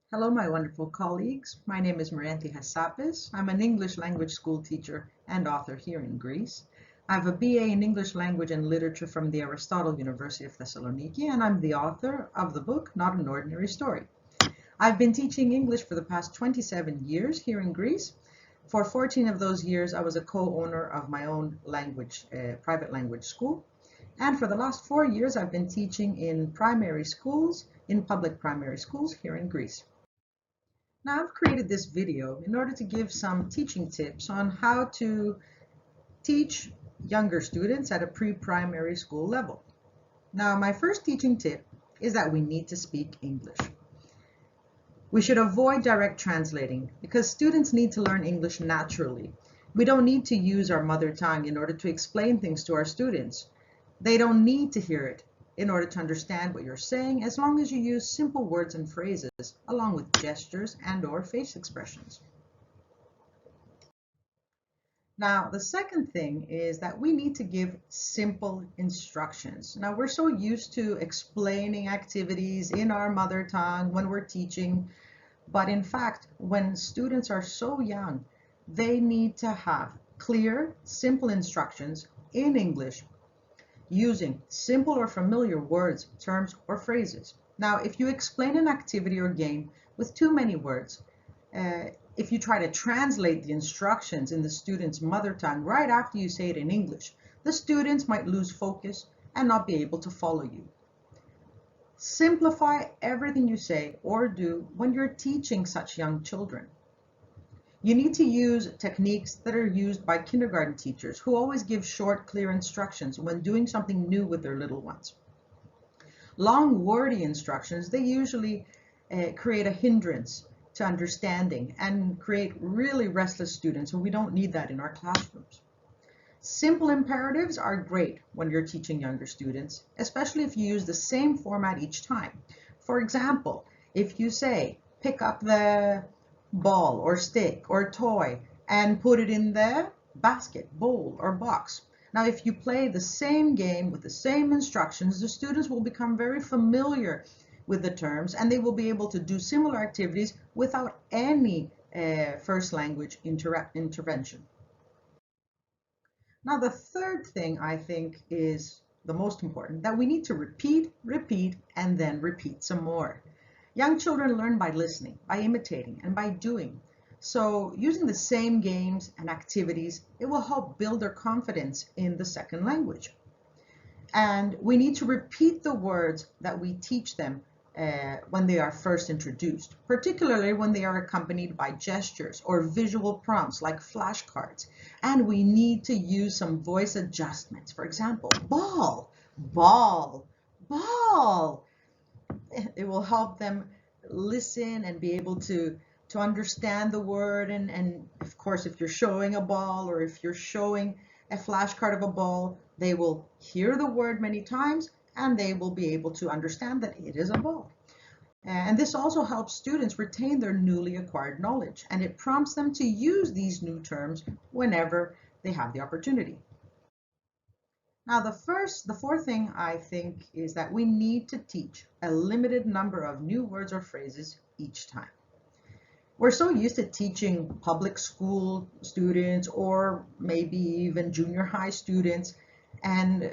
Hello, my wonderful colleagues. My name is Marianthe Hassapis. I'm an English language school teacher and author here in Greece. I have a BA in English language and literature from the Aristotle University of Thessaloniki, and I'm the author of the book Not an Ordinary Story. I've been teaching English for the past 27 years here in Greece. For 14 of those years, I was a co-owner of my own private language school. And for the last 4 years, I've been teaching in primary schools, in public primary schools here in Greece. Now, I've created this video in order to give some teaching tips on how to teach younger students at a pre-primary school level. Now, my first teaching tip is that we need to speak English. We should avoid direct translating because students need to learn English naturally. We don't need to use our mother tongue in order to explain things to our students. They don't need to hear it in order to understand what you're saying, as long as you use simple words and phrases along with gestures and/or face expressions. Now, the second thing is that we need to give simple instructions. Now, we're so used to explaining activities in our mother tongue when we're teaching, but in fact, when students are so young, they need to have clear, simple instructions in English using simple or familiar words, terms, or phrases. Now, if you explain an activity or game with too many words, if you try to translate the instructions in the student's mother tongue right after you say it in English, the students might lose focus and not be able to follow you. Simplify everything you say or do when you're teaching such young children. You need to use techniques that are used by kindergarten teachers who always give short, clear instructions when doing something new with their little ones. Long, wordy instructions, they usually create a hindrance to understanding and create really restless students, and we don't need that in our classrooms. Simple imperatives are great when you're teaching younger students, especially if you use the same format each time. For example, if you say, pick up the ball or stick or toy and put it in the basket, bowl, or box. Now, if you play the same game with the same instructions, the students will become very familiar with the terms and they will be able to do similar activities without any first language intervention. Now, the third thing I think is the most important, that we need to repeat, and then repeat some more. Young children learn by listening, by imitating, and by doing. So using the same games and activities, it will help build their confidence in the second language. And we need to repeat the words that we teach them when they are first introduced, particularly when they are accompanied by gestures or visual prompts like flashcards. And we need to use some voice adjustments. For example, ball, ball, ball. It will help them listen and be able to understand the word. And of course, if you're showing a ball or if you're showing a flashcard of a ball, they will hear the word many times and they will be able to understand that it is a ball. And this also helps students retain their newly acquired knowledge, and it prompts them to use these new terms whenever they have the opportunity. Now, the fourth thing I think is that we need to teach a limited number of new words or phrases each time. We're so used to teaching public school students or maybe even junior high students, and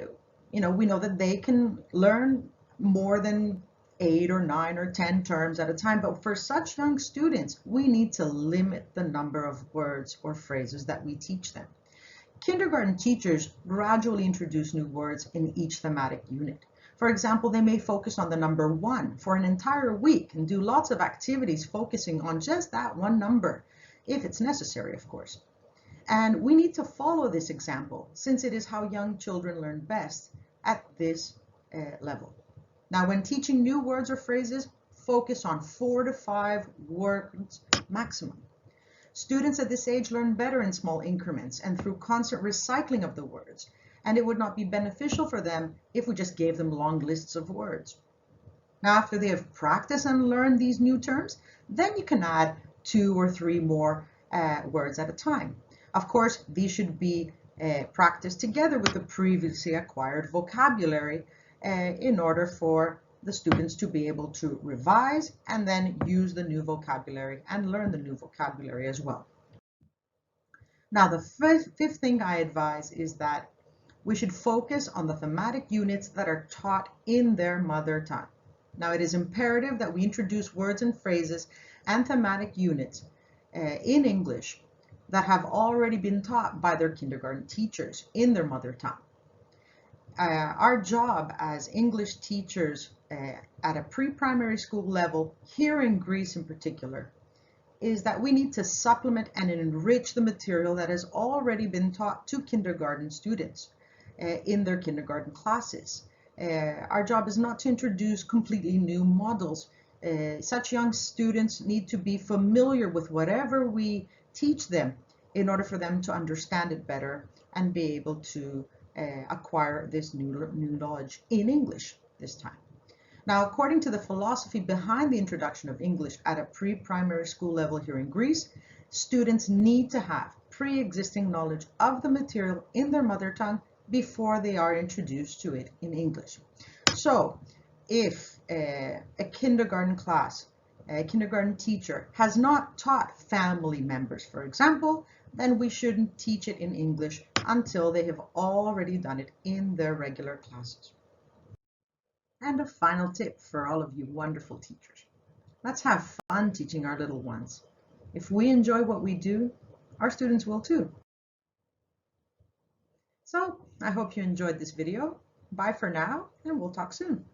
we know that they can learn more than 8 or 9 or 10 terms at a time, but for such young students, we need to limit the number of words or phrases that we teach them. Kindergarten teachers gradually introduce new words in each thematic unit. For example, they may focus on the number 1 for an entire week and do lots of activities focusing on just that one number, if it's necessary, of course. And we need to follow this example since it is how young children learn best at this level. Now, when teaching new words or phrases, focus on 4 to 5 words maximum. Students at this age learn better in small increments and through constant recycling of the words, and it would not be beneficial for them if we just gave them long lists of words. Now, after they have practiced and learned these new terms, then you can add 2 or 3 more words at a time. Of course, these should be practiced together with the previously acquired vocabulary in order for the students to be able to revise and then use the new vocabulary and learn the new vocabulary as well. Now, the fifth thing I advise is that we should focus on the thematic units that are taught in their mother tongue. Now, it is imperative that we introduce words and phrases and thematic units in English that have already been taught by their kindergarten teachers in their mother tongue. Our job as English teachers at a pre-primary school level, here in Greece in particular, is that we need to supplement and enrich the material that has already been taught to kindergarten students in their kindergarten classes. Our job is not to introduce completely new models. Such young students need to be familiar with whatever we teach them in order for them to understand it better and be able to acquire this new knowledge in English this time. Now, according to the philosophy behind the introduction of English at a pre-primary school level here in Greece, students need to have pre-existing knowledge of the material in their mother tongue before they are introduced to it in English. So, if a kindergarten class, a kindergarten teacher has not taught family members, for example, then we shouldn't teach it in English until they have already done it in their regular classes. And a final tip for all of you wonderful teachers. Let's have fun teaching our little ones. If we enjoy what we do, our students will too. So I hope you enjoyed this video. Bye for now, and we'll talk soon.